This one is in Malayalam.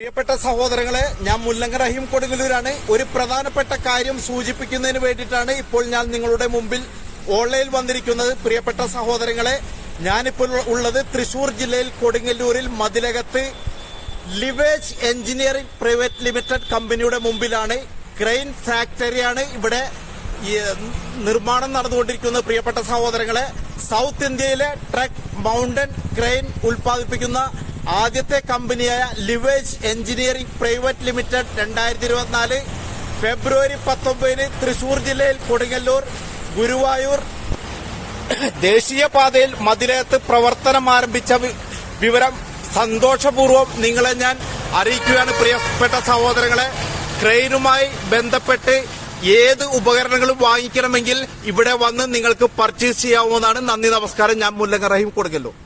പ്രിയപ്പെട്ട സഹോദരങ്ങളെ, ഞാൻ മുല്ലങ്ങ റഹീം കൊടുങ്ങല്ലൂരാണ്. ഒരു പ്രധാനപ്പെട്ട കാര്യം സൂചിപ്പിക്കുന്നതിന് വേണ്ടിയിട്ടാണ് ഇപ്പോൾ ഞാൻ നിങ്ങളുടെ മുമ്പിൽ ഓൺലൈനിൽ വന്നിരിക്കുന്നത്. പ്രിയപ്പെട്ട സഹോദരങ്ങളെ, ഞാനിപ്പോൾ ഉള്ളത് തൃശൂർ ജില്ലയിൽ കൊടുങ്ങല്ലൂരിൽ മതിലകത്ത് ലിവേജ് എഞ്ചിനീയറിംഗ് പ്രൈവറ്റ് ലിമിറ്റഡ് കമ്പനിയുടെ മുമ്പിലാണ്. ക്രെയിൻ ഫാക്ടറിയാണ് ഇവിടെ നിർമ്മാണം നടന്നുകൊണ്ടിരിക്കുന്നത്. പ്രിയപ്പെട്ട സഹോദരങ്ങളെ, സൗത്ത് ഇന്ത്യയിലെ ട്രക്ക് മൗണ്ടൻ ക്രെയിൻ ഉൽപ്പാദിപ്പിക്കുന്ന ആദ്യത്തെ കമ്പനിയായ ലിവേജ് എഞ്ചിനീയറിംഗ് പ്രൈവറ്റ് ലിമിറ്റഡ് 2024 ഫെബ്രുവരി 19 തൃശൂർ ജില്ലയിൽ കൊടുങ്ങല്ലൂർ ഗുരുവായൂർ ദേശീയപാതയിൽ മതിലകത്ത് പ്രവർത്തനം ആരംഭിച്ച വിവരം സന്തോഷപൂർവ്വം നിങ്ങളെ ഞാൻ അറിയിക്കുകയാണ്. പ്രിയപ്പെട്ട സഹോദരങ്ങളെ, ക്രെയിനുമായി ബന്ധപ്പെട്ട് ഏത് ഉപകരണങ്ങളും വാങ്ങിക്കണമെങ്കിൽ ഇവിടെ വന്ന് നിങ്ങൾക്ക് പർച്ചേസ് ചെയ്യാവുന്നതാണ്. നന്ദി, നമസ്കാരം. ഞാൻ മുല്ലങ്ങ റഹീം കൊടുങ്ങല്ലൂർ.